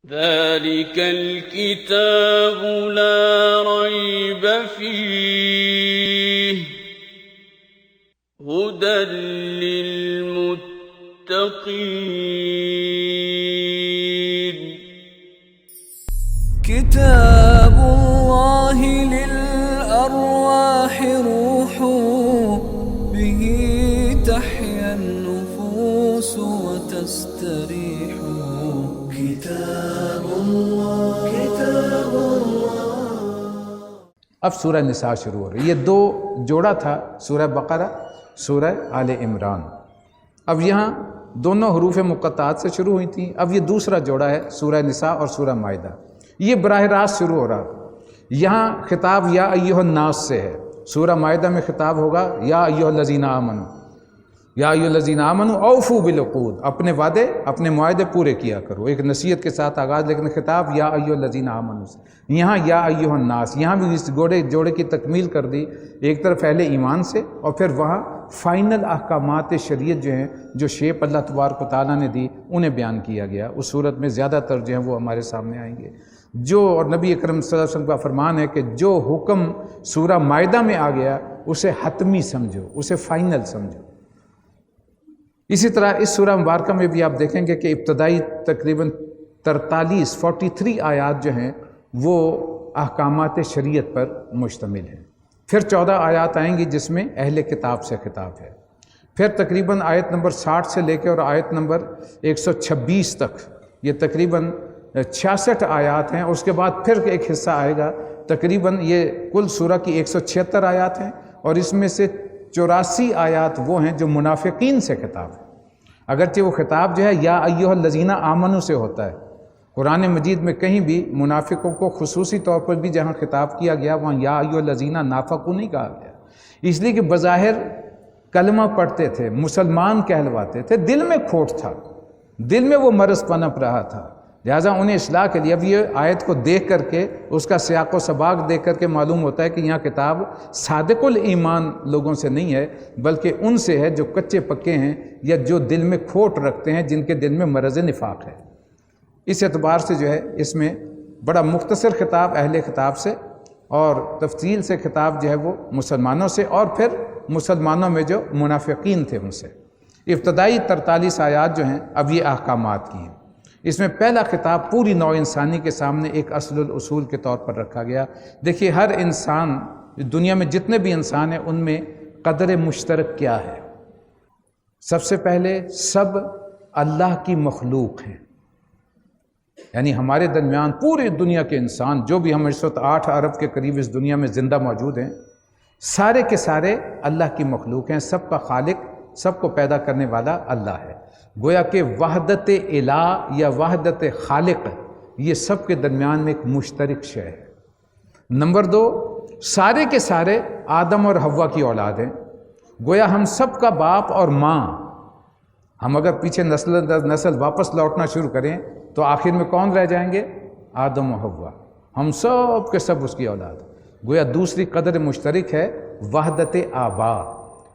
ذلك الكتاب لا ريب فيه هدى للمتقين كتاب الله للأرواح روح به تحيا النفوس وتستريح كتاب الله كتاب الله. اب سورہ نساء شروع ہو رہی ہے. یہ دو جوڑا تھا سورہ بقرہ سورہ آل عمران. اب یہاں دونوں حروف مقطعات سے شروع ہوئی تھیں. اب یہ دوسرا جوڑا ہے سورہ نساء اور سورہ مائدہ. یہ براہ راست شروع ہو رہا. یہاں خطاب یا ایھا الناس سے ہے. سورہ مائدہ میں خطاب ہوگا یا ایھا الذین آمنوا، یا ایھا الذین آمنوا اوفوا بالعقود، اپنے وعدے اپنے معاہدے پورے کیا کرو. ایک نصیحت کے ساتھ آغاز، لیکن خطاب یا ایھا الذین آمنوا سے. یہاں یا ایھا الناس، یہاں بھی اس جوڑے کی تکمیل کر دی. ایک طرف اہل ایمان سے، اور پھر وہاں فائنل احکامات شریعت جو ہیں، جو شیپ اللہ تبارک و تعالیٰ نے دی، انہیں بیان کیا گیا. اس صورت میں زیادہ تر جو ہیں وہ ہمارے سامنے آئیں گے. اور نبی اکرم صلی اللہ علیہ وسلم کا فرمان ہے کہ جو حکم سورہ مائدہ میں آ گیا اسے حتمی سمجھو، اسے فائنل سمجھو. اسی طرح اس سورہ مبارکہ میں بھی آپ دیکھیں گے کہ ابتدائی تقریباً 43 آیات جو ہیں وہ احکامات شریعت پر مشتمل ہیں. پھر 14 آیات آئیں گی جس میں اہل کتاب سے خطاب ہے. پھر تقریباً آیت نمبر 60 سے لے کے اور آیت نمبر 126 تک یہ تقریباً 66 آیات ہیں. اس کے بعد پھر ایک حصہ آئے گا، تقریباً یہ کل سورہ کی 176 آیات ہیں، اور اس میں سے 84 آیات وہ ہیں جو منافقین سے خطاب ہے. اگرچہ وہ خطاب جو ہے یا ایھا الذین آمنوا سے ہوتا ہے. قرآن مجید میں کہیں بھی منافقوں کو خصوصی طور پر بھی جہاں خطاب کیا گیا وہاں یا ایھا الذین نافقوا نہیں کہا گیا، اس لیے کہ بظاہر کلمہ پڑھتے تھے، مسلمان کہلواتے تھے، دل میں کھوٹ تھا، دل میں وہ مرض پنپ رہا تھا، لہٰذا انہیں اصلاح کے لیے. اب یہ آیت کو دیکھ کر کے اس کا سیاق و سباق دیکھ کر کے معلوم ہوتا ہے کہ یہاں کتاب صادق الایمان لوگوں سے نہیں ہے، بلکہ ان سے ہے جو کچے پکے ہیں یا جو دل میں کھوٹ رکھتے ہیں، جن کے دل میں مرض نفاق ہے. اس اعتبار سے جو ہے اس میں بڑا مختصر خطاب اہل کتاب سے، اور تفصیل سے خطاب جو ہے وہ مسلمانوں سے، اور پھر مسلمانوں میں جو منافقین تھے ان سے. ابتدائی 43 آیات جو ہیں اب یہ احکامات کی ہیں. اس میں پہلا خطاب پوری نوع انسانی کے سامنے ایک اصل الاصول کے طور پر رکھا گیا. دیکھیے ہر انسان، دنیا میں جتنے بھی انسان ہیں ان میں قدر مشترک کیا ہے؟ سب سے پہلے سب اللہ کی مخلوق ہیں. یعنی ہمارے درمیان پوری دنیا کے انسان جو بھی ہم اس وقت 8 ارب کے قریب اس دنیا میں زندہ موجود ہیں، سارے کے سارے اللہ کی مخلوق ہیں. سب کا خالق، سب کو پیدا کرنے والا اللہ ہے. گویا کہ وحدت الہ یا وحدت خالق یہ سب کے درمیان میں ایک مشترک شے ہے. نمبر 2، سارے کے سارے آدم اور حوا کی اولاد ہیں. گویا ہم سب کا باپ اور ماں، ہم اگر پیچھے نسل واپس لوٹنا شروع کریں تو آخر میں کون رہ جائیں گے؟ آدم و حوا. ہم سب کے سب اس کی اولاد. گویا دوسری قدر مشترک ہے وحدت آبا.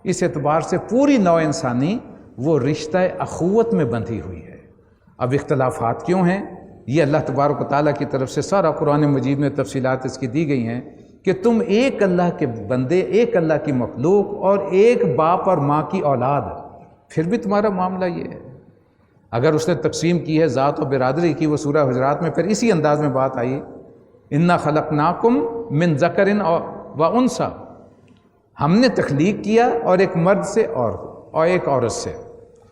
اس اعتبار سے پوری نوع انسانی وہ رشتہ اخوت میں بندھی ہوئی ہے. اب اختلافات کیوں ہیں؟ یہ اللہ تبارک و تعالیٰ کی طرف سے سارا قرآن مجید میں تفصیلات اس کی دی گئی ہیں کہ تم ایک اللہ کے بندے، ایک اللہ کی مخلوق اور ایک باپ اور ماں کی اولاد. پھر بھی تمہارا معاملہ یہ ہے. اگر اس نے تقسیم کی ہے ذات و برادری کی، وہ سورہ حجرات میں پھر اسی انداز میں بات آئی، انا خلقناکم من ذکر و انثی، ہم نے تخلیق کیا اور ایک مرد سے اور ایک عورت سے.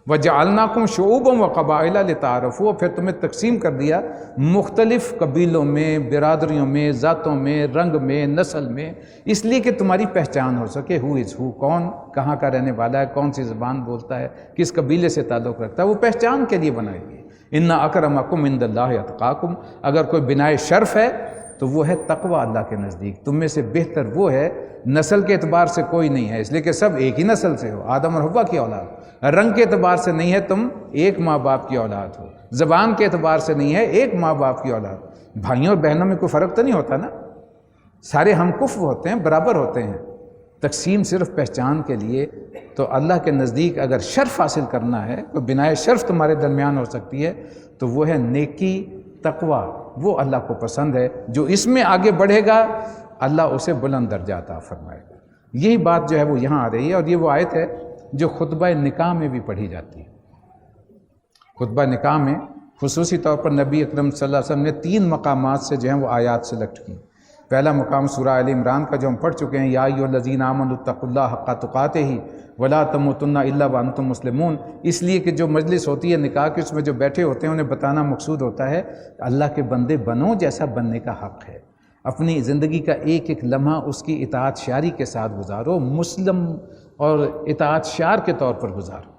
وَجَعَلْنَاكُمْ شُعُوبًا وَقَبَائِلَ لِتَعَارَفُوا، پھر تمہیں تقسیم کر دیا مختلف قبیلوں میں، برادریوں میں، ذاتوں میں، رنگ میں، نسل میں، اس لیے کہ تمہاری پہچان ہو سکے. ہو از ہو، کون کہاں کا رہنے والا ہے، کون سی زبان بولتا ہے، کس قبیلے سے تعلق رکھتا ہے، وہ پہچان کے لیے بنائی گئی. اِنَّ أَكْرَمَكُمْ عِندَ اللَّهِ أَتْقَاكُمْ، اگر کوئی بنائے شرف ہے تو وہ ہے تقوی اللہ کے نزدیک. تم میں سے بہتر وہ ہے. نسل کے اعتبار سے کوئی نہیں ہے، اس لیے کہ سب ایک ہی نسل سے ہو، آدم اور حوا کی اولاد. رنگ کے اعتبار سے نہیں ہے، تم ایک ماں باپ کی اولاد ہو. زبان کے اعتبار سے نہیں ہے، ایک ماں باپ کی اولاد. بھائیوں اور بہنوں میں کوئی فرق تو نہیں ہوتا نا، سارے ہم کفو ہوتے ہیں، برابر ہوتے ہیں. تقسیم صرف پہچان کے لیے. تو اللہ کے نزدیک اگر شرف حاصل کرنا ہے، کوئی بنائے شرف تمہارے درمیان ہو سکتی ہے، تو وہ ہے نیکی، تقوی وہ اللہ کو پسند ہے. جو اس میں آگے بڑھے گا اللہ اسے بلند درجہ عطا فرمائے گا. یہی بات جو ہے وہ یہاں آ رہی ہے، اور یہ وہ آیت ہے جو خطبہ نکاح میں بھی پڑھی جاتی ہے. خطبہ نکاح میں خصوصی طور پر نبی اکرم صلی اللہ علیہ وسلم نے 3 مقامات سے جو ہیں وہ آیات سلیکٹ کی. پہلا مقام سورہ آل عمران کا جو ہم پڑھ چکے ہیں، یا ایھا الذین آمنوا اتقوا اللہ حق تقاتہ ولا تموتن الا وانتم مسلمون. اس لیے کہ جو مجلس ہوتی ہے نکاح کی، اس میں جو بیٹھے ہوتے ہیں انہیں بتانا مقصود ہوتا ہے اللہ کے بندے بنو جیسا بننے کا حق ہے. اپنی زندگی کا ایک ایک لمحہ اس کی اطاعت شاری کے ساتھ گزارو، مسلم اور اطاعت شار کے طور پر گزارو.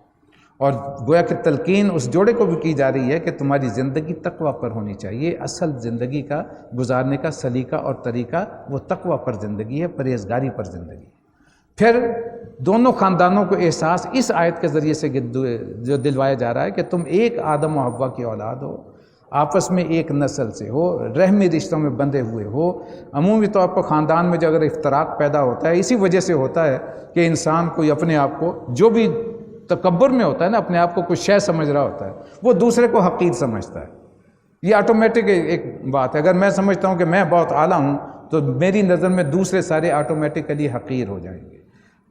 اور گویا کہ تلقین اس جوڑے کو بھی کی جا رہی ہے کہ تمہاری زندگی تقوی پر ہونی چاہیے. اصل زندگی کا گزارنے کا سلیقہ اور طریقہ وہ تقوی پر زندگی ہے، پرہیزگاری پر زندگی. پھر دونوں خاندانوں کو احساس اس آیت کے ذریعے سے جو دلوایا جا رہا ہے کہ تم ایک آدم و حوا کی اولاد ہو، آپس میں ایک نسل سے ہو، رحمی رشتوں میں بندھے ہوئے ہو. عمومی طور پر خاندان میں جو اگر افتراق پیدا ہوتا ہے اسی وجہ سے ہوتا ہے کہ انسان کوئی اپنے آپ کو، جو بھی تکبر میں ہوتا ہے نا، اپنے آپ کو کچھ شے سمجھ رہا ہوتا ہے، وہ دوسرے کو حقیر سمجھتا ہے. یہ آٹومیٹک ایک بات ہے. اگر میں سمجھتا ہوں کہ میں بہت اعلیٰ ہوں تو میری نظر میں دوسرے سارے آٹومیٹکلی حقیر ہو جائیں گے.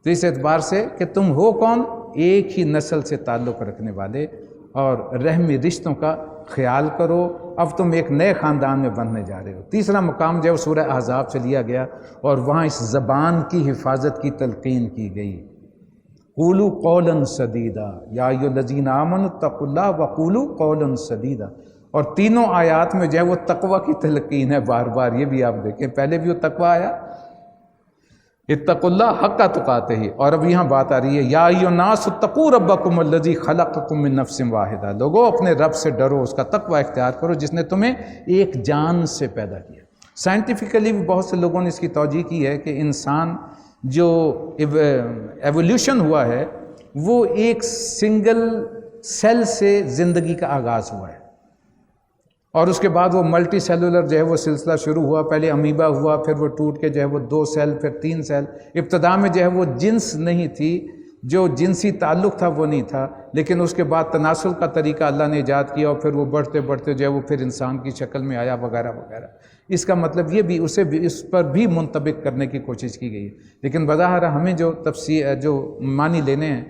تو اس اعتبار سے کہ تم ہو کون؟ ایک ہی نسل سے تعلق رکھنے والے، اور رحمی رشتوں کا خیال کرو. اب تم ایک نئے خاندان میں بننے جا رہے ہو. تیسرا مقام جو ہے وہ سورہ احزاب سے لیا گیا، اور وہاں اس زبان کی حفاظت کی تلقین کی گئی. قولوا قولا سدیدا یا ایھا الذین آمنوا اتقوا اللہ وقولوا قولا سدیدا. اور تینوں آیات میں جو ہے وہ تقوی کی تلقین ہے بار بار. یہ بھی آپ دیکھیں، پہلے بھی وہ تقوی آیا، اتقوا اللہ حق تقاتہ، اور اب یہاں بات آ رہی ہے یا ایھا الناس اتقوا ربکم الذی خلقکم من نفس واحدہ. لوگو اپنے رب سے ڈرو، اس کا تقوی اختیار کرو جس نے تمہیں ایک جان سے پیدا کیا. سائنٹیفکلی بھی بہت سے لوگوں نے اس کی توجیہ کی ہے کہ انسان جو ایولیوشن ہوا ہے وہ ایک سنگل سیل سے زندگی کا آغاز ہوا ہے، اور اس کے بعد وہ ملٹی سیلولر جو ہے وہ سلسلہ شروع ہوا. پہلے امیبا ہوا، پھر وہ ٹوٹ کے جو ہے وہ 2 سیل، پھر 3 سیل. ابتدا میں جو ہے وہ جنس نہیں تھی، جو جنسی تعلق تھا وہ نہیں تھا، لیکن اس کے بعد تناسل کا طریقہ اللہ نے ایجاد کیا، اور پھر وہ بڑھتے بڑھتے جو ہے وہ پھر انسان کی شکل میں آیا وغیرہ وغیرہ. اس کا مطلب یہ بھی اسے بھی اس پر بھی منطبق کرنے کی کوشش کی گئی ہے. لیکن بظاہر ہمیں جو تفسیر جو معنی لینے ہیں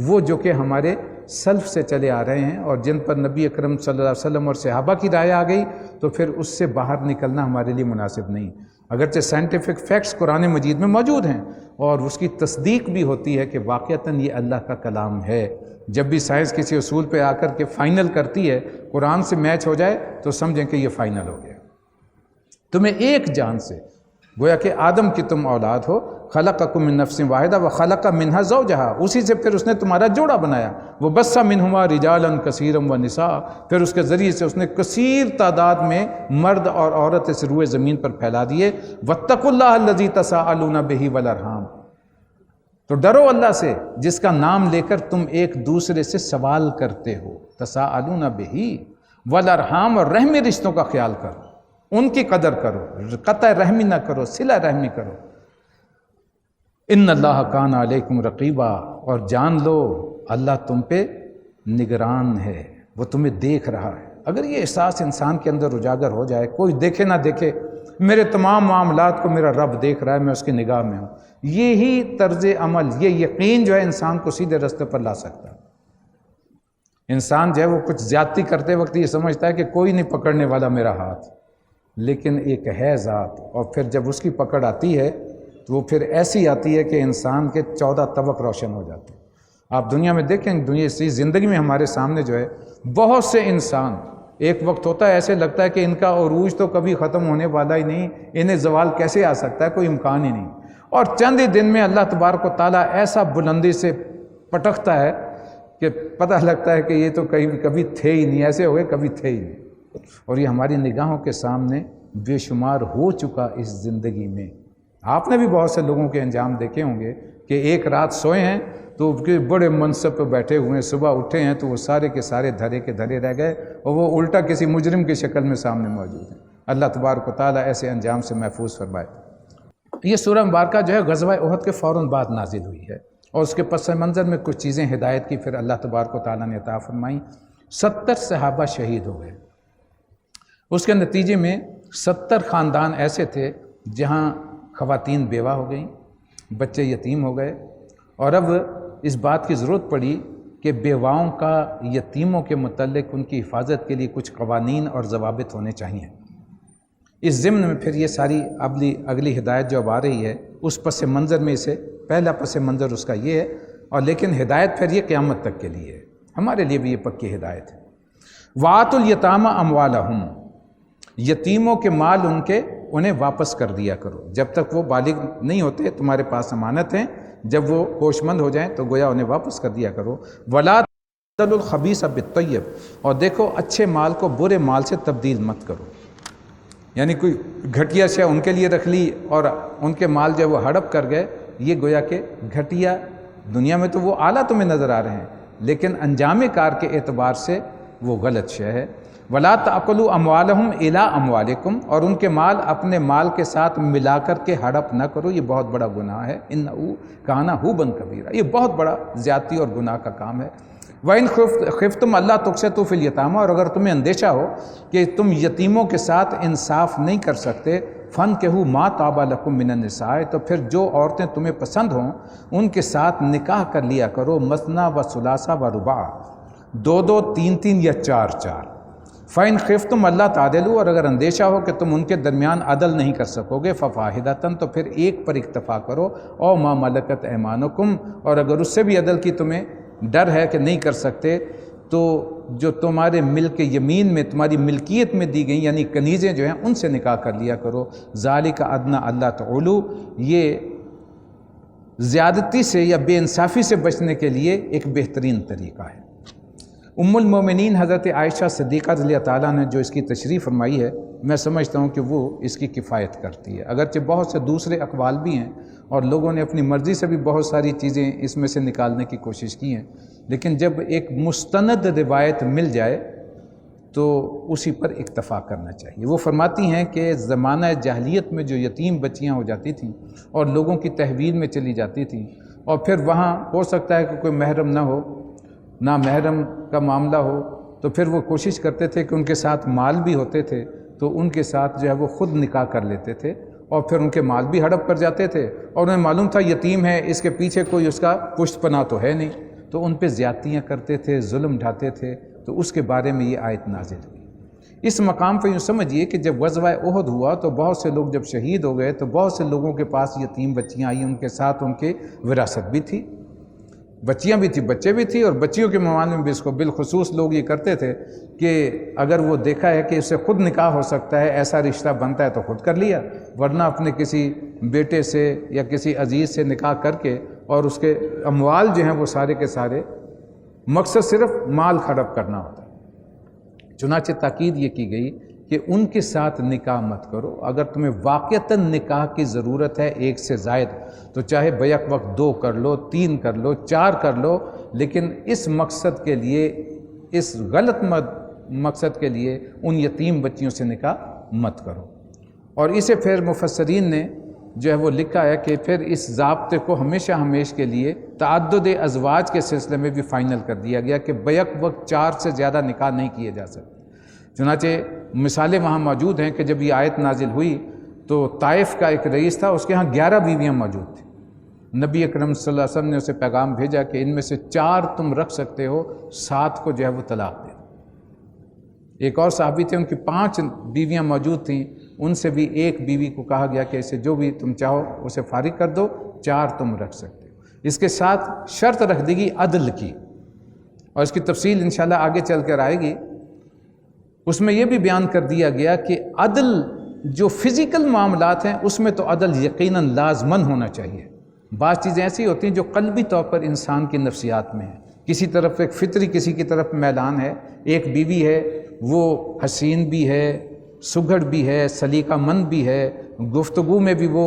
وہ جو کہ ہمارے سلف سے چلے آ رہے ہیں، اور جن پر نبی اکرم صلی اللہ علیہ وسلم اور صحابہ کی رائے آ گئی، تو پھر اس سے باہر نکلنا ہمارے لیے مناسب نہیں. اگرچہ سائنٹیفک فیکٹس قرآن مجید میں موجود ہیں، اور اس کی تصدیق بھی ہوتی ہے کہ واقعتاً یہ اللہ کا کلام ہے. جب بھی سائنس کسی اصول پہ آ کر کے فائنل کرتی ہے، قرآن سے میچ ہو جائے تو سمجھیں کہ یہ فائنل ہو گیا. تمہیں ایک جان سے، گویا کہ آدم کی تم اولاد ہو، خلقکم من نفس واحدہ وخلق منہا زوجہا، اسی سے پھر اس نے تمہارا جوڑا بنایا. وبث منہما رجالا کثیرا ونساء، پھر اس کے ذریعے سے اس نے کثیر تعداد میں مرد اور عورت اس روئے زمین پر پھیلا دیے. واتقوا اللہ الذی تساءلون بہ والارحام، تو ڈرو اللہ سے جس کا نام لے کر تم ایک دوسرے سے سوال کرتے ہو. تساءلون بہ والارحام، اور رحمی رشتوں کا خیال کرو، ان کی قدر کرو، قطع رحمی نہ کرو، صلہ رحمی کرو. ان اللہ کان علیکم رقیبا، اور جان لو اللہ تم پہ نگران ہے، وہ تمہیں دیکھ رہا ہے. اگر یہ احساس انسان کے اندر اجاگر ہو جائے، کوئی دیکھے نہ دیکھے، میرے تمام معاملات کو میرا رب دیکھ رہا ہے، میں اس کی نگاہ میں ہوں، یہی طرز عمل، یہ یقین جو ہے انسان کو سیدھے راستے پر لا سکتا ہے. انسان جو ہے وہ کچھ زیادتی کرتے وقت یہ سمجھتا ہے کہ کوئی نہیں پکڑنے والا میرا ہاتھ، لیکن ایک ہے ذات، اور پھر جب اس کی پکڑ آتی ہے تو وہ پھر ایسی آتی ہے کہ انسان کے 14 طبق روشن ہو جاتے ہیں. آپ دنیا میں دیکھیں، دنیا سے زندگی میں ہمارے سامنے جو ہے بہت سے انسان، ایک وقت ہوتا ہے ایسے لگتا ہے کہ ان کا عروج تو کبھی ختم ہونے والا ہی نہیں، انہیں زوال کیسے آ سکتا ہے، کوئی امکان ہی نہیں. اور چند ہی دن میں اللہ تبارک و تعالیٰ ایسا بلندی سے پٹکتا ہے کہ پتہ لگتا ہے کہ یہ تو کبھی تھے ہی نہیں، ایسے ہوئے کبھی تھے ہی نہیں. اور یہ ہماری نگاہوں کے سامنے بے شمار ہو چکا اس زندگی میں. آپ نے بھی بہت سے لوگوں کے انجام دیکھے ہوں گے کہ ایک رات سوئے ہیں تو بڑے منصب پہ بیٹھے ہوئے ہیں، صبح اٹھے ہیں تو وہ سارے کے سارے دھرے کے دھرے رہ گئے، اور وہ الٹا کسی مجرم کی شکل میں سامنے موجود ہیں. اللہ تبارک و تعالیٰ ایسے انجام سے محفوظ فرمائے. یہ سورہ مبارکہ جو ہے غزوہ احد کے فوراً بعد نازل ہوئی ہے، اور اس کے پس منظر میں کچھ چیزیں ہدایت کی پھر اللہ تبارک و تعالیٰ نے عطا فرمائیں. 70 صحابہ شہید ہو گئے. اس کے نتیجے میں 70 خاندان ایسے تھے جہاں خواتین بیوہ ہو گئیں، بچے یتیم ہو گئے، اور اب اس بات کی ضرورت پڑی کہ بیواؤں کا یتیموں کے متعلق ان کی حفاظت کے لیے کچھ قوانین اور ضوابط ہونے چاہیے۔ اس ضمن میں پھر یہ ساری اگلی ہدایت جو اب آ رہی ہے اس پس منظر میں سے پہلا پس منظر اس کا یہ ہے، اور لیکن ہدایت پھر یہ قیامت تک کے لیے ہے، ہمارے لیے بھی یہ پکی ہدایت ہے۔ وَآتُوا الْيَتَامَ أَمْوَالَهُمْ، یتیموں کے مال انہیں واپس کر دیا کرو، جب تک وہ بالغ نہیں ہوتے تمہارے پاس امانت ہیں، جب وہ ہوش مند ہو جائیں تو گویا انہیں واپس کر دیا کرو۔ وَلَا تَبْدِلُوا الْخَبِيثَ بِالطَّيِّبِ، اور دیکھو اچھے مال کو برے مال سے تبدیل مت کرو، یعنی کوئی گھٹیا شے ان کے لیے رکھ لی اور ان کے مال جو وہ ہڑپ کر گئے، یہ گویا کہ گھٹیا، دنیا میں تو وہ اعلیٰ تمہیں نظر آ رہے ہیں لیکن انجام کار کے اعتبار سے وہ غلط شے ہے۔ وَلَا تَأْكُلُوا أَمْوَالَهُمْ إِلَىٰ أَمْوَالِكُمْ، اور ان کے مال اپنے مال کے ساتھ ملا کر کے ہڑپ نہ کرو، یہ بہت بڑا گناہ ہے۔ إِنَّهُ كَانَ حُوبًا كَبِيرًا، یہ بہت بڑا زیادتی اور گناہ کا کام ہے۔ وَإِنْ خِفْتُمْ أَلَّا تُقْسِطُوا فِي الْيَتَامَىٰ، اور اگر تمہیں اندیشہ ہو کہ تم یتیموں کے ساتھ انصاف نہیں کر سکتے، فَانْكِحُوا مَا طَابَ لَكُم مِّنَ النِّسَاءِ، تو پھر جو عورتیں تمہیں پسند ہوں ان کے ساتھ نکاح کر لیا کرو، مَثْنَىٰ وَثُلَاثَ وَرُبَاعَ، 2 3 یا 4۔ فَإِنْ خِفْتُمْ أَلَّا تَعْدِلُوا، اور اگر اندیشہ ہو کہ تم ان کے درمیان عدل نہیں کر سکو گے، فَوَاحِدَةً، تو پھر ایک پر اکتفا کرو، او مَا مَلَكَتْ أَيْمَانُكُمْ، اور اگر اس سے بھی عدل کی تمہیں ڈر ہے کہ نہیں کر سکتے تو جو تمہارے ملک یمین میں تمہاری ملکیت میں دی گئی یعنی کنیزیں جو ہیں ان سے نکاح کر لیا کرو۔ ذَلِكَ أَدْنَىٰ أَلَّا تَعُولُوا، یہ زیادتی سے یا بے انصافی سے بچنے کے لیے ایک بہترین طریقہ ہے۔ ام المومنین حضرت عائشہ صدیقہ رضی اللہ تعالیٰ نے جو اس کی تشریح فرمائی ہے، میں سمجھتا ہوں کہ وہ اس کی کفایت کرتی ہے، اگرچہ بہت سے دوسرے اقوال بھی ہیں اور لوگوں نے اپنی مرضی سے بھی بہت ساری چیزیں اس میں سے نکالنے کی کوشش کی ہیں، لیکن جب ایک مستند روایت مل جائے تو اسی پر اکتفا کرنا چاہیے۔ وہ فرماتی ہیں کہ زمانہ جاہلیت میں جو یتیم بچیاں ہو جاتی تھیں اور لوگوں کی تحویل میں چلی جاتی تھیں، اور پھر وہاں ہو سکتا ہے کہ کوئی محرم نہ ہو، نہ محرم کا معاملہ ہو، تو پھر وہ کوشش کرتے تھے کہ ان کے ساتھ مال بھی ہوتے تھے تو ان کے ساتھ جو ہے وہ خود نکاح کر لیتے تھے، اور پھر ان کے مال بھی ہڑپ کر جاتے تھے، اور انہیں معلوم تھا یتیم ہے، اس کے پیچھے کوئی اس کا پشت پناہ تو ہے نہیں، تو ان پہ زیادتیاں کرتے تھے، ظلم ڈھاتے تھے، تو اس کے بارے میں یہ آیت نازل ہوئی۔ اس مقام پہ یوں سمجھیے کہ جب غزوہ احد ہوا تو بہت سے لوگ جب شہید ہو گئے تو بہت سے لوگوں کے پاس یتیم بچیاں آئیں، ان کے ساتھ ان کے وراثت بھی تھی، بچیاں بھی تھی، بچے بھی تھی، اور بچیوں کے معاملے میں بھی اس کو بالخصوص لوگ یہ کرتے تھے کہ اگر وہ دیکھا ہے کہ اس سے خود نکاح ہو سکتا ہے، ایسا رشتہ بنتا ہے تو خود کر لیا، ورنہ اپنے کسی بیٹے سے یا کسی عزیز سے نکاح کر کے اور اس کے اموال جو ہیں وہ سارے کے سارے، مقصد صرف مال ہڑپ کرنا ہوتا ہے۔ چنانچہ تاکید یہ کی گئی کہ ان کے ساتھ نکاح مت کرو، اگر تمہیں واقعتاً نکاح کی ضرورت ہے ایک سے زائد تو چاہے بیک وقت 2 کر لو، 3 کر لو، 4 کر لو، لیکن اس مقصد کے لیے، اس غلط مقصد کے لیے ان یتیم بچیوں سے نکاح مت کرو۔ اور اسے پھر مفسرین نے جو ہے وہ لکھا ہے کہ پھر اس ضابطے کو ہمیشہ ہمیشہ کے لیے تعدد ازواج کے سلسلے میں بھی فائنل کر دیا گیا کہ بیک وقت 4 سے زیادہ نکاح نہیں کیے جا سکتے۔ چنانچہ مثالیں وہاں موجود ہیں کہ جب یہ آیت نازل ہوئی تو طائف کا ایک رئیس تھا، اس کے ہاں 11 بیویاں موجود تھیں، نبی اکرم صلی اللہ علیہ وسلم نے اسے پیغام بھیجا کہ ان میں سے 4 تم رکھ سکتے ہو، 7 کو جو ہے وہ طلاق دے۔ ایک اور صحابی تھے، ان کی 5 بیویاں موجود تھیں، ان سے بھی ایک بیوی کو کہا گیا کہ اسے جو بھی تم چاہو اسے فارغ کر دو، 4 تم رکھ سکتے ہو۔ اس کے ساتھ شرط رکھ دی گئی عدل کی، اور اس کی تفصیل انشاءاللہ آگے چل کر آئے گی۔ اس میں یہ بھی بیان کر دیا گیا کہ عدل جو فزیکل معاملات ہیں اس میں تو عدل یقیناً لازماً ہونا چاہیے۔ بعض چیزیں ایسی ہوتی ہیں جو قلبی طور پر انسان کی نفسیات میں ہیں، کسی طرف ایک فطری کسی کی طرف میلان ہے، ایک بیوی ہے وہ حسین بھی ہے، سگڑ بھی ہے، سلیقہ مند بھی ہے، گفتگو میں بھی وہ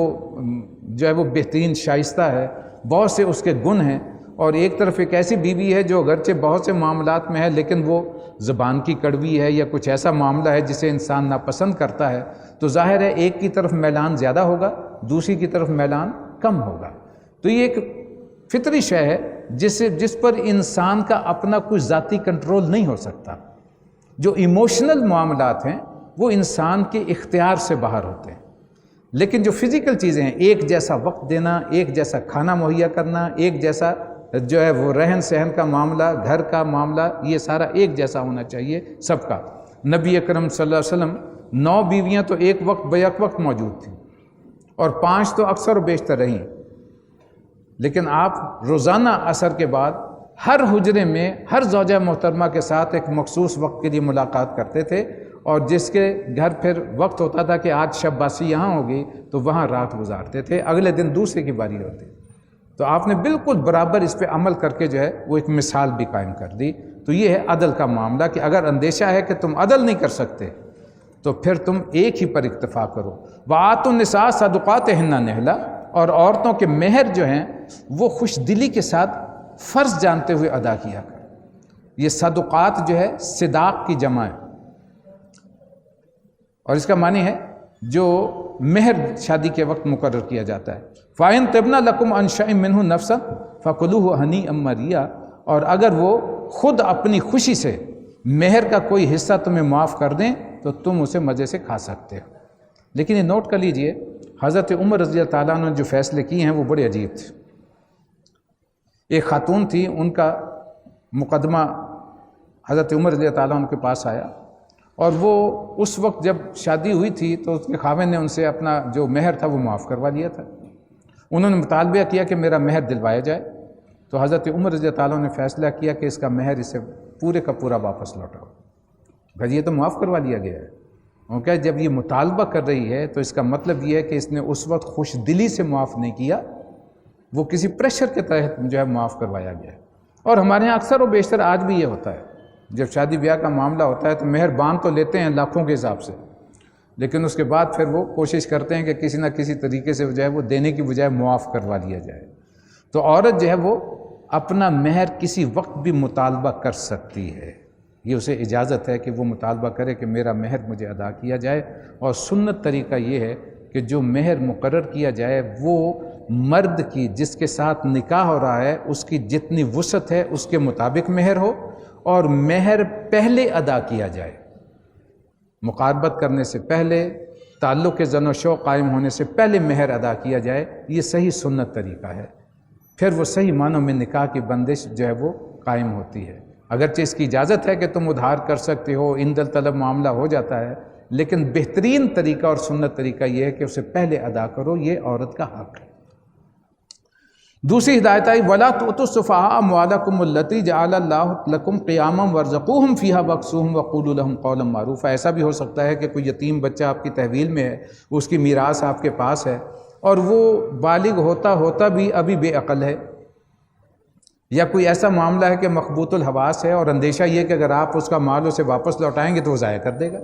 جو ہے وہ بہترین شائستہ ہے، بہت سے اس کے گن ہیں، اور ایک طرف ایک ایسی بیوی ہے جو اگرچہ بہت سے معاملات میں ہے لیکن وہ زبان کی کڑوی ہے یا کچھ ایسا معاملہ ہے جسے انسان ناپسند کرتا ہے، تو ظاہر ہے ایک کی طرف میلان زیادہ ہوگا، دوسری کی طرف میلان کم ہوگا۔ تو یہ ایک فطری شے ہے جس پر انسان کا اپنا کوئی ذاتی کنٹرول نہیں ہو سکتا۔ جو ایموشنل معاملات ہیں وہ انسان کے اختیار سے باہر ہوتے ہیں، لیکن جو فزیکل چیزیں ہیں، ایک جیسا وقت دینا، ایک جیسا کھانا مہیا کرنا، ایک جیسا جو ہے وہ رہن سہن کا معاملہ، گھر کا معاملہ، یہ سارا ایک جیسا ہونا چاہیے سب کا۔ نبی اکرم صلی اللہ علیہ وسلم 9 بیویاں تو ایک وقت بیک وقت موجود تھیں، اور 5 تو اکثر و بیشتر رہیں، لیکن آپ روزانہ عصر کے بعد ہر حجرے میں ہر زوجہ محترمہ کے ساتھ ایک مخصوص وقت کے لیے ملاقات کرتے تھے، اور جس کے گھر پھر وقت ہوتا تھا کہ آج شب باسی یہاں ہوگی تو وہاں رات گزارتے تھے، اگلے دن دوسرے کی باری ہوتی۔ تو آپ نے بالکل برابر اس پہ عمل کر کے جو ہے وہ ایک مثال بھی قائم کر دی۔ تو یہ ہے عدل کا معاملہ کہ اگر اندیشہ ہے کہ تم عدل نہیں کر سکتے تو پھر تم ایک ہی پر اکتفا کرو۔ وَآتُوا النِّسَاءَ صَدُقَاتِهِنَّ نِحْلَةً، اور عورتوں کے مہر جو ہیں وہ خوش دلی کے ساتھ فرض جانتے ہوئے ادا کیا کر۔ یہ صدقات جو ہے صداق کی جمع ہے، اور اس کا معنی ہے جو مہر شادی کے وقت مقرر کیا جاتا ہے۔ فَإِن طِبْنَ لَكُمْ عَنْ شَيْءٍ مِّنْهُ نَفْسًا فَكُلُوهُ هَنِيئًا مَرِيئًا، اور اگر وہ خود اپنی خوشی سے مہر کا کوئی حصہ تمہیں معاف کر دیں تو تم اسے مزے سے کھا سکتے ہو۔ لیکن یہ نوٹ کر لیجئے، حضرت عمر رضی اللہ تعالیٰ عنہ نے جو فیصلے کیے ہیں وہ بڑے عجیب تھے۔ ایک خاتون تھی، ان کا مقدمہ حضرت عمر رضی اللہ تعالیٰ عنہ کے پاس آیا، اور وہ اس وقت جب شادی ہوئی تھی تو اس کے خاوند نے ان سے اپنا جو مہر تھا وہ معاف کروا لیا تھا۔ انہوں نے مطالبہ کیا کہ میرا مہر دلوایا جائے، تو حضرت عمر رضی اللہ تعالیٰ عنہ نے فیصلہ کیا کہ اس کا مہر اسے پورے کا پورا واپس لوٹاؤ۔ بھائی یہ تو معاف کروا لیا گیا ہے، کیونکہ جب یہ مطالبہ کر رہی ہے تو اس کا مطلب یہ ہے کہ اس نے اس وقت خوش دلی سے معاف نہیں کیا، وہ کسی پریشر کے تحت جو ہے معاف کروایا گیا ہے۔ اور ہمارے یہاں اکثر و بیشتر آج بھی یہ ہوتا ہے، جب شادی بیاہ کا معاملہ ہوتا ہے تو مہر باندھ تو لیتے ہیں لاکھوں کے حساب سے، لیکن اس کے بعد پھر وہ کوشش کرتے ہیں کہ کسی نہ کسی طریقے سے جو ہے وہ دینے کی بجائے معاف کروا لیا جائے۔ تو عورت جو ہے وہ اپنا مہر کسی وقت بھی مطالبہ کر سکتی ہے، یہ اسے اجازت ہے کہ وہ مطالبہ کرے کہ میرا مہر مجھے ادا کیا جائے۔ اور سنت طریقہ یہ ہے کہ جو مہر مقرر کیا جائے وہ مرد کی جس کے ساتھ نکاح ہو رہا ہے اس کی جتنی وسعت ہے اس کے مطابق مہر ہو، اور مہر پہلے ادا کیا جائے، مقاربت کرنے سے پہلے، تعلق کے زن و شو قائم ہونے سے پہلے مہر ادا کیا جائے۔ یہ صحیح سنت طریقہ ہے، پھر وہ صحیح معنوں میں نکاح کی بندش جو ہے وہ قائم ہوتی ہے۔ اگرچہ اس کی اجازت ہے کہ تم ادھار کر سکتے ہو، اندل طلب معاملہ ہو جاتا ہے، لیکن بہترین طریقہ اور سنت طریقہ یہ ہے کہ اسے پہلے ادا کرو، یہ عورت کا حق ہے۔ دوسری ہدایت آئی وَلَا تُؤْتُوا السُّفَهَاءَ أَمْوَالَكُمُ الَّتِي جَعَلَ اللَّهُ لَكُمْ قِيَامًا وَارْزُقُوهُمْ فِيهَا وَاكْسُوهُمْ وَقُولُوا لَهُمْ قَوْلًا مَّعْرُوفًا۔ ایسا بھی ہو سکتا ہے کہ کوئی یتیم بچہ آپ کی تحویل میں ہے، اس کی میراث آپ کے پاس ہے، اور وہ بالغ ہوتا بھی ابھی بے عقل ہے، یا کوئی ایسا معاملہ ہے کہ مخبوط الحواس ہے، اور اندیشہ یہ کہ اگر آپ اس کا مال اسے واپس لوٹائیں گے تو وہ ضائع کر دے گا۔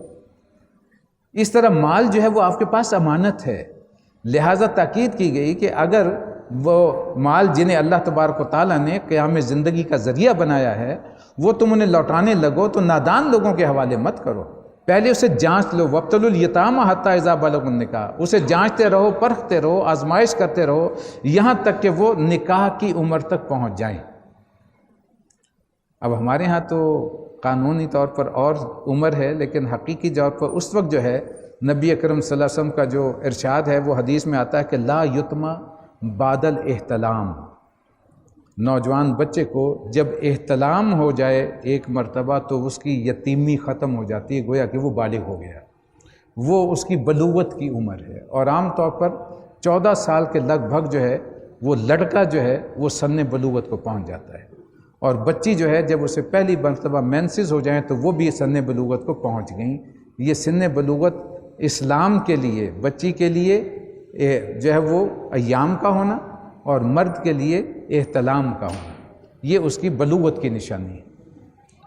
اس طرح مال جو ہے وہ آپ کے پاس امانت ہے، لہٰذا تاکید کی گئی کہ اگر وہ مال جنہیں اللہ تبارک و تعالیٰ نے قیام زندگی کا ذریعہ بنایا ہے وہ تم انہیں لوٹانے لگو تو نادان لوگوں کے حوالے مت کرو، پہلے اسے جانچ لو۔ وَابْتَلُوا الْيَتَامَ حَتَّىٰ إِذَا بَلَغُوا النِّكَاحَ، اسے جانچتے رہو، پرکھتے رہو، آزمائش کرتے رہو یہاں تک کہ وہ نکاح کی عمر تک پہنچ جائیں۔ اب ہمارے ہاں تو قانونی طور پر اور عمر ہے، لیکن حقیقی طور پر اس وقت جو ہے نبی اکرم صلی اللہ علیہ وسلم کا جو ارشاد ہے وہ حدیث میں آتا ہے کہ لا یتما بعد الاحتلام، نوجوان بچے کو جب احتلام ہو جائے ایک مرتبہ تو اس کی یتیمی ختم ہو جاتی ہے، گویا کہ وہ بالغ ہو گیا، وہ اس کی بلوغت کی عمر ہے۔ اور عام طور پر 14 سال کے لگ بھگ جو ہے وہ لڑکا جو ہے وہ سن بلوغت کو پہنچ جاتا ہے، اور بچی جو ہے جب اسے پہلی مرتبہ مینسز ہو جائیں تو وہ بھی سن بلوغت کو پہنچ گئیں۔ یہ سن بلوغت اسلام کے لیے بچی کے لیے جو ہے وہ ایام کا ہونا، اور مرد کے لیے احتلام کا ہونا، یہ اس کی بلوغت کی نشانی ہے۔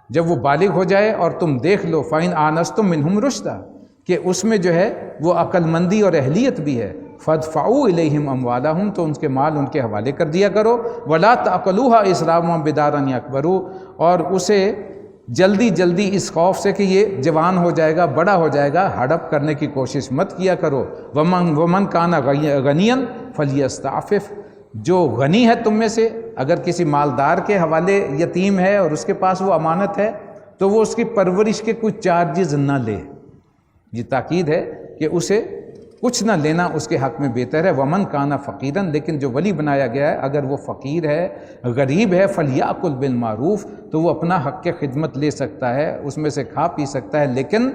جب وہ بالغ ہو جائے اور تم دیکھ لو فَإِنْ آنَسْتُم مِّنْهُمْ رُشْدًا کہ اس میں جو ہے وہ عقل مندی اور اہلیت بھی ہے، فَادْفَعُوا إِلَيْهِمْ أَمْوَالَهُمْ تو ان کے مال ان کے حوالے کر دیا کرو، وَلَا تَأْكُلُوهَا إِسْرَافًا وَبِدَارًا يَكْبَرُوا اور اسے جلدی جلدی اس خوف سے کہ یہ جوان ہو جائے گا، بڑا ہو جائے گا، ہڑپ کرنے کی کوشش مت کیا کرو۔ وَمَنْ كَانَ غَنِيًّا فَلْيَسْتَعْفِفْ جو غنی ہے تم میں سے اگر کسی مالدار کے حوالے یتیم ہے اور اس کے پاس وہ امانت ہے تو وہ اس کی پرورش کے کچھ چارجز نہ لے، یہ تاکید ہے کہ اسے کچھ نہ لینا اس کے حق میں بہتر ہے۔ ومن کانا فقیراً، لیکن جو ولی بنایا گیا ہے اگر وہ فقیر ہے، غریب ہے، فلیاکل بالمعروف، تو وہ اپنا حق کے خدمت لے سکتا ہے، اس میں سے کھا پی سکتا ہے، لیکن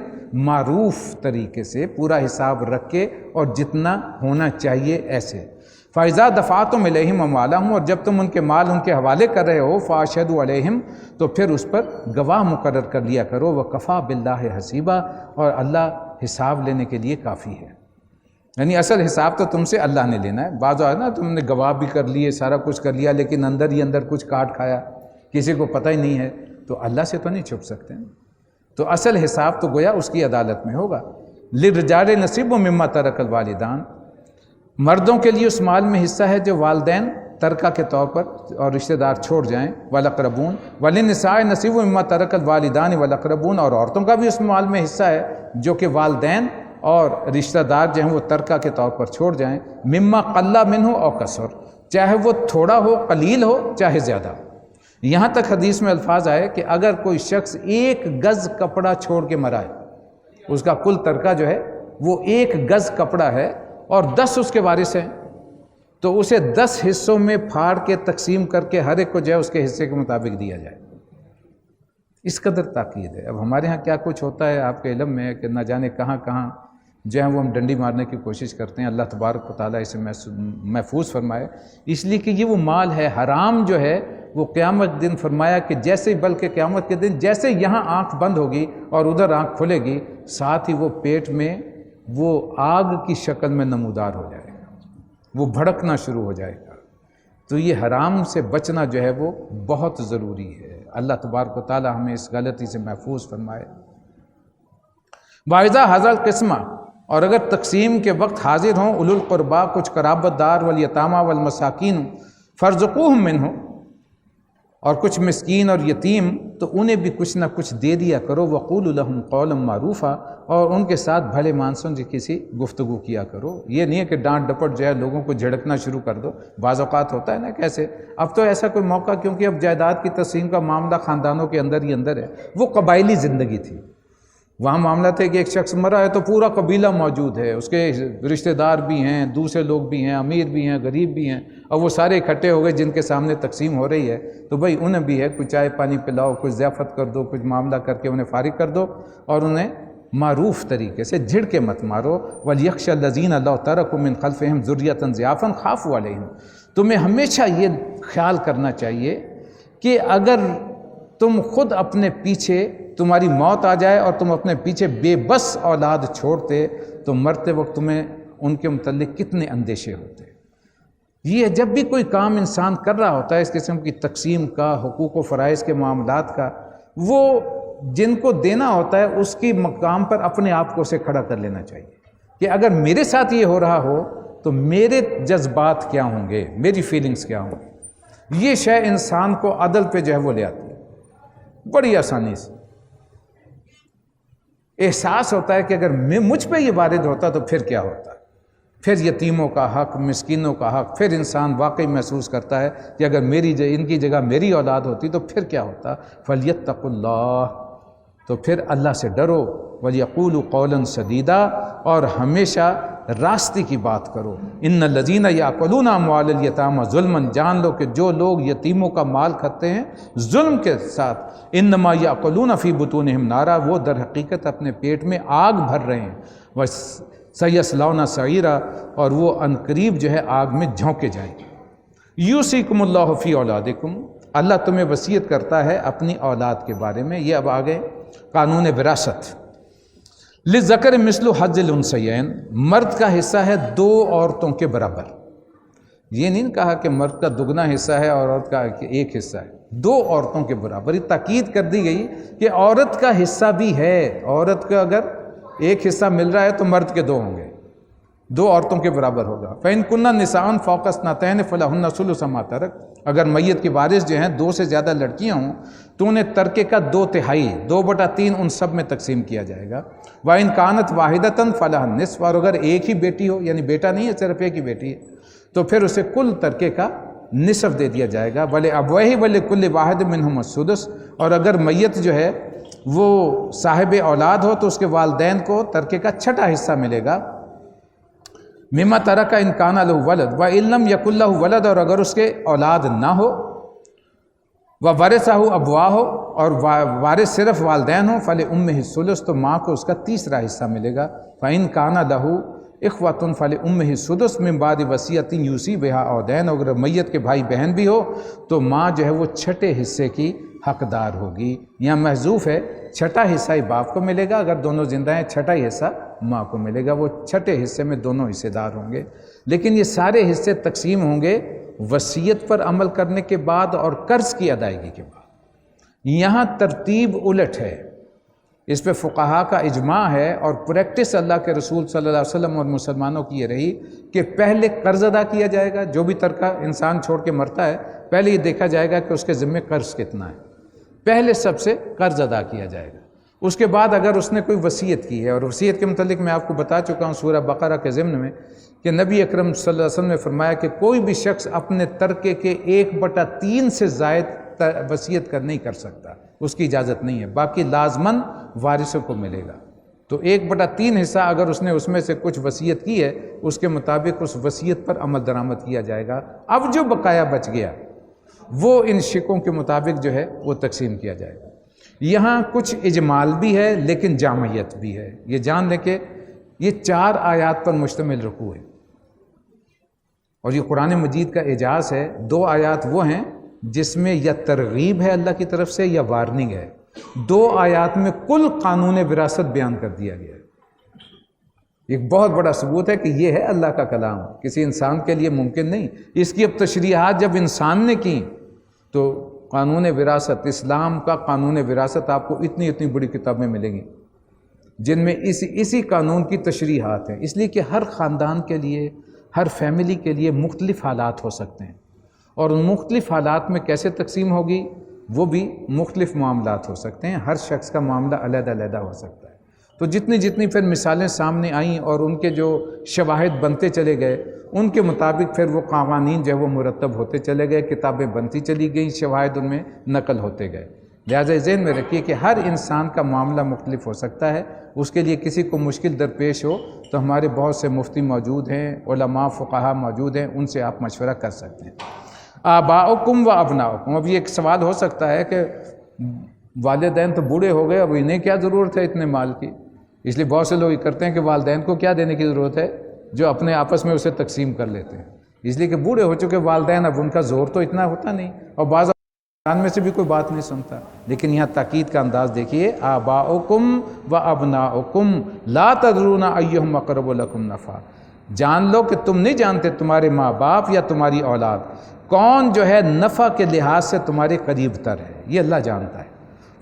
معروف طریقے سے، پورا حساب رکھ کے اور جتنا ہونا چاہیے ایسے۔ فَإِذَا دَفَعْتُمْ إِلَيْهِمْ أَمْوَالَهُمْ، اور جب تم ان کے مال ان کے حوالے کر رہے ہو، فَأَشْهِدُوا عَلَيْهِمْ، تو پھر اس پر گواہ مقرر کر لیا کرو، وَكَفَى بِاللَّهِ حَسِيبًا، اور اللہ حساب لینے کے لیے کافی ہے۔ یعنی اصل حساب تو تم سے اللہ نے لینا ہے۔ بعض ہے نا، تم نے گواہ بھی کر لیے، سارا کچھ کر لیا، لیکن اندر ہی اندر کچھ کاٹ کھایا، کسی کو پتہ ہی نہیں ہے، تو اللہ سے تو نہیں چھپ سکتے۔ تو اصل حساب تو گویا اس کی عدالت میں ہوگا۔ لِلرِّجَالِ نَصِیبٌ مِّمَّا تَرَکَ الْوَالِدَانِ، مردوں کے لیے اس مال میں حصہ ہے جو والدین ترکہ کے طور پر اور رشتہ دار چھوڑ جائیں، وَالْأَقْرَبُونَ، وَلِلنِّسَاءِ نَصِیبٌ مِّمَّا تَرَکَ الْوَالِدَانِ وَالْأَقْرَبُونَ، اور عورتوں کا بھی اس مال میں حصہ ہے جو کہ والدین اور رشتہ دار جو ہیں وہ ترکہ کے طور پر چھوڑ جائیں، مما قل منہ او کثر، چاہے وہ تھوڑا ہو، قلیل ہو، چاہے زیادہ۔ یہاں تک حدیث میں الفاظ آئے کہ اگر کوئی شخص 1 گز کپڑا چھوڑ کے مرائے، اس کا کل ترکہ جو ہے وہ 1 گز کپڑا ہے اور 10 اس کے وارث ہیں، تو اسے 10 حصوں میں پھاڑ کے تقسیم کر کے ہر ایک کو جو ہے اس کے حصے کے مطابق دیا جائے۔ اس قدر تاکید ہے۔ اب ہمارے ہاں کیا کچھ ہوتا ہے آپ کے علم میں ہے کہ نہ جانے کہاں کہاں جو ہے وہ ہم ڈنڈی مارنے کی کوشش کرتے ہیں۔ اللہ تبارک و تعالیٰ اسے محفوظ فرمائے، اس لیے کہ یہ وہ مال ہے حرام جو ہے وہ قیامت دن فرمایا کہ جیسے، بلکہ قیامت کے دن جیسے یہاں آنکھ بند ہوگی اور ادھر آنکھ کھلے گی، ساتھ ہی وہ پیٹ میں وہ آگ کی شکل میں نمودار ہو جائے گا، وہ بھڑکنا شروع ہو جائے گا۔ تو یہ حرام سے بچنا جو ہے وہ بہت ضروری ہے۔ اللہ تبارک و تعالیٰ ہمیں اس غلطی سے محفوظ فرمائے۔ وَإِذَا حَضَرَ الْقِسْمَةَ، اور اگر تقسیم کے وقت حاضر ہوں اولو القربا، کچھ قرابت دار، والیتاما والمساکین، فارزقوہم منہ، اور کچھ مسکین اور یتیم، تو انہیں بھی کچھ نہ کچھ دے دیا کرو، وقولوا لہم قولا معروفا، اور ان کے ساتھ بھلے مانسوں کی کسی گفتگو کیا کرو۔ یہ نہیں ہے کہ ڈانٹ ڈپٹ جو ہے لوگوں کو جھڑکنا شروع کر دو، بعض اوقات ہوتا ہے نا کیسے۔ اب تو ایسا کوئی موقع، کیونکہ اب جائیداد کی تقسیم کا معاملہ خاندانوں کے اندر ہی اندر ہے، وہ قبائلی زندگی تھی، وہاں معاملہ تھے کہ ایک شخص مرا ہے تو پورا قبیلہ موجود ہے، اس کے رشتہ دار بھی ہیں، دوسرے لوگ بھی ہیں، امیر بھی ہیں، غریب بھی ہیں، اور وہ سارے اکٹھے ہو گئے جن کے سامنے تقسیم ہو رہی ہے، تو بھائی انہیں بھی ہے کچھ چائے پانی پلاؤ، کچھ ضیافت کر دو، کچھ معاملہ کر کے انہیں فارغ کر دو، اور انہیں معروف طریقے سے جھڑ کے مت مارو۔ وَلْيَخْشَ الَّذِينَ لَوْ تَرَكُوا مِنْ خَلْفِهِمْ ذُرِّيَّةً ضِعَافًا خَافُوا عَلَيْهِمْ، تمہیں ہمیشہ یہ خیال کرنا چاہیے کہ اگر تم خود اپنے پیچھے تمہاری موت آ جائے اور تم اپنے پیچھے بے بس اولاد چھوڑتے تو مرتے وقت تمہیں ان کے متعلق کتنے اندیشے ہوتے۔ یہ جب بھی کوئی کام انسان کر رہا ہوتا ہے اس قسم کی تقسیم کا، حقوق و فرائض کے معاملات کا، وہ جن کو دینا ہوتا ہے اس کی مقام پر اپنے آپ کو اسے کھڑا کر لینا چاہیے کہ اگر میرے ساتھ یہ ہو رہا ہو تو میرے جذبات کیا ہوں گے، میری فیلنگز کیا ہوں گی۔ یہ شے انسان کو عدل پہ جو ہے وہ لے آتی ہے بڑی آسانی سے۔ احساس ہوتا ہے کہ اگر مجھ پہ یہ وارد ہوتا تو پھر کیا ہوتا، پھر یتیموں کا حق، مسکینوں کا حق، پھر انسان واقعی محسوس کرتا ہے کہ اگر ان کی جگہ میری اولاد ہوتی تو پھر کیا ہوتا۔ فَلْيَتَّقُوا اللَّهَ، تو پھر اللہ سے ڈرو، وَلْيَقُولُوا قَوْلًا سَدِيدًا، اور ہمیشہ راستے کی بات کرو۔ ان الذین یاکلون اموال الیتامی ظلما، جان لو کہ جو لوگ یتیموں کا مال کھاتے ہیں ظلم کے ساتھ، انما یاکلون فی بطونہم نارا، وہ در حقیقت اپنے پیٹ میں آگ بھر رہے ہیں، وسیصلون سعیرا، اور وہ عنقریب جو ہے آگ میں جھونکے جائیں گے۔ یوصیکم اللہ فی اولادکم، اللہ تمہیں وصیت کرتا ہے اپنی اولاد کے بارے میں۔ یہ اب آگے قانون وراثت۔ للذکر مثل حظ الانثیین، مرد کا حصہ ہے 2 عورتوں کے برابر۔ یہ نہیں کہا کہ مرد کا دگنا حصہ ہے اور عورت کا ایک حصہ ہے، 2 عورتوں کے برابر۔ یہ تاکید کر دی گئی کہ عورت کا حصہ بھی ہے، عورت کا اگر ایک حصہ مل رہا ہے تو مرد کے 2 ہوں گے، 2 عورتوں کے برابر ہوگا۔ فَإِن كُنَّ نِسَاءً فَوْقَ اثْنَتَيْنِ فَلَهُنَّ ثُلُثُ مَا تَرَكَ، اگر میت کے وارث جو ہیں 2 سے زیادہ لڑکیاں ہوں تو انہیں ترکے کا 2/3، 2/3 ان سب میں تقسیم کیا جائے گا۔ وَإِن كَانَتْ وَاحِدَةً فَلَهَا النِّصْفُ، اور اگر ایک ہی بیٹی ہو، یعنی بیٹا نہیں ہے صرف ایک ہی بیٹی ہے، تو پھر اسے کل ترکے کا نصف دے دیا جائے گا۔ وَلِأَبْوَيْهِ وَلِكُلِّ وَاحِدٍ مِّنْهُمَا السُّدُسُ، اور اگر میت جو ہے وہ صاحب اولاد ہو تو اس کے والدین کو ترکے کا چھٹا حصہ ملے گا، مما ترک ان کان لہ ولد و ان لم یکن لہ ولد، اور اگر اس کے اولاد نہ ہو، وورثہ ابواہ ہو اور وارث صرف والدین ہوں، فلأمہ الثلث، تو ماں کو اس کا تیسرا حصہ ملے گا، فإن کان لہ اخوۃ فلأمہ السدس من بعد وصیۃ یوصی بہا او دین، اگر میت کے بھائی بہن بھی ہو تو ماں جو ہے وہ چھٹے حصے کی حقدار ہوگی۔ یہاں محذوف ہے، چھٹا حصہ ہی باپ کو ملے گا، اگر دونوں زندہ ہیں چھٹا ہی حصہ ماں کو ملے گا، وہ چھٹے حصے میں دونوں حصے دار ہوں گے۔ لیکن یہ سارے حصے تقسیم ہوں گے وصیت پر عمل کرنے کے بعد اور قرض کی ادائیگی کے بعد۔ یہاں ترتیب الٹ ہے، اس پہ فقہا کا اجماع ہے، اور پریکٹس اللہ کے رسول صلی اللہ علیہ وسلم اور مسلمانوں کی یہ رہی کہ پہلے قرض ادا کیا جائے گا۔ جو بھی ترکہ انسان چھوڑ کے مرتا ہے پہلے یہ دیکھا جائے گا کہ اس کے ذمے قرض کتنا ہے، پہلے سب سے قرض ادا کیا جائے گا۔ اس کے بعد اگر اس نے کوئی وصیت کی ہے، اور وصیت کے متعلق میں آپ کو بتا چکا ہوں سورہ بقرہ کے ضمن میں کہ نبی اکرم صلی اللہ علیہ وسلم نے فرمایا کہ کوئی بھی شخص اپنے ترکے کے 1/3 سے زائد وصیت نہیں کر سکتا، اس کی اجازت نہیں ہے، باقی لازماً وارثوں کو ملے گا۔ تو 1/3 حصہ اگر اس نے اس میں سے کچھ وصیت کی ہے، اس کے مطابق اس وصیت پر عمل درآمد کیا جائے گا۔ اب جو بقایا بچ گیا وہ ان شکوں کے مطابق جو ہے وہ تقسیم کیا جائے گا۔ یہاں کچھ اجمال بھی ہے لیکن جامعیت بھی ہے، یہ جان لیں کہ یہ 4 آیات پر مشتمل رکوع ہے، اور یہ قرآن مجید کا اعجاز ہے۔ 2 آیات وہ ہیں جس میں یا ترغیب ہے اللہ کی طرف سے یا وارننگ ہے۔ 2 آیات میں کل قانون وراثت بیان کر دیا گیا ہے۔ ایک بہت بڑا ثبوت ہے کہ یہ ہے اللہ کا کلام، کسی انسان کے لیے ممکن نہیں۔ اس کی اب تشریحات جب انسان نے کی تو قانون وراثت، اسلام کا قانون وراثت آپ کو اتنی بڑی کتابیں ملیں گی جن میں اسی قانون کی تشریحات ہیں، اس لیے کہ ہر خاندان کے لیے، ہر فیملی کے لیے مختلف حالات ہو سکتے ہیں، اور ان مختلف حالات میں کیسے تقسیم ہوگی وہ بھی مختلف معاملات ہو سکتے ہیں، ہر شخص کا معاملہ علیحدہ ہو سکتا ہے۔ تو جتنی پھر مثالیں سامنے آئیں اور ان کے جو شواہد بنتے چلے گئے، ان کے مطابق پھر وہ قوانین جو ہے وہ مرتب ہوتے چلے گئے، کتابیں بنتی چلی گئیں، شواہد ان میں نقل ہوتے گئے۔ لہٰذا ذہن میں رکھیے کہ ہر انسان کا معاملہ مختلف ہو سکتا ہے، اس کے لیے کسی کو مشکل درپیش ہو تو ہمارے بہت سے مفتی موجود ہیں، علماء فقہا موجود ہیں، ان سے آپ مشورہ کر سکتے ہیں۔ آباؤکم و ابناؤکم، اب یہ ایک سوال ہو سکتا ہے کہ والدین تو بوڑھے ہو گئے، اب انہیں کیا ضرورت ہے اتنے مال کی؟ اس لیے بہت سے لوگ یہ کرتے ہیں کہ والدین کو کیا دینے کی ضرورت ہے، جو اپنے آپس میں اسے تقسیم کر لیتے ہیں، اس لیے کہ بوڑھے ہو چکے والدین، اب ان کا زور تو اتنا ہوتا نہیں، اور بعض میں سے بھی کوئی بات نہیں سنتا۔ لیکن یہاں تاکید کا انداز دیکھیے، آباؤکم و ابناؤکم لا تدرون ایہم اقرب لکم نفعا، جان لو کہ تم نہیں جانتے تمہارے ماں باپ یا تمہاری اولاد کون جو ہے نفع کے لحاظ سے تمہارے قریب تر ہے، یہ اللہ جانتا ہے۔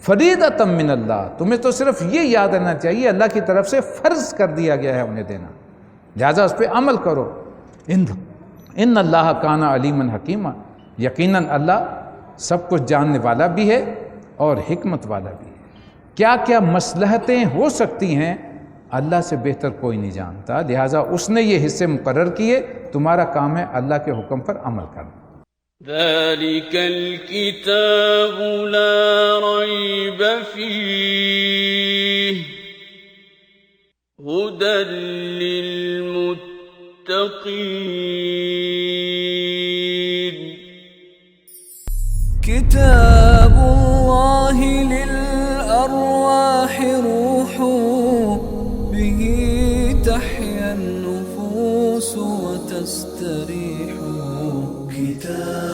فریضۃ من اللہ، تمہیں تو صرف یہ یاد رہنا چاہیے اللہ کی طرف سے فرض کر دیا گیا ہے انہیں دینا، لہٰذا اس پہ عمل کرو۔ ان اللہ کان علیما حکیما، یقیناً اللہ سب کچھ جاننے والا بھی ہے اور حکمت والا بھی ہے۔ کیا کیا مصلحتیں ہو سکتی ہیں اللہ سے بہتر کوئی نہیں جانتا، لہٰذا اس نے یہ حصے مقرر کیے، تمہارا کام ہے اللہ کے حکم پر عمل کرنا۔ ذلك الكتاب لا ريب فيه هدى للمتقين كتاب الله للأرواح روح به تحيا النفوس وتستريح كتاب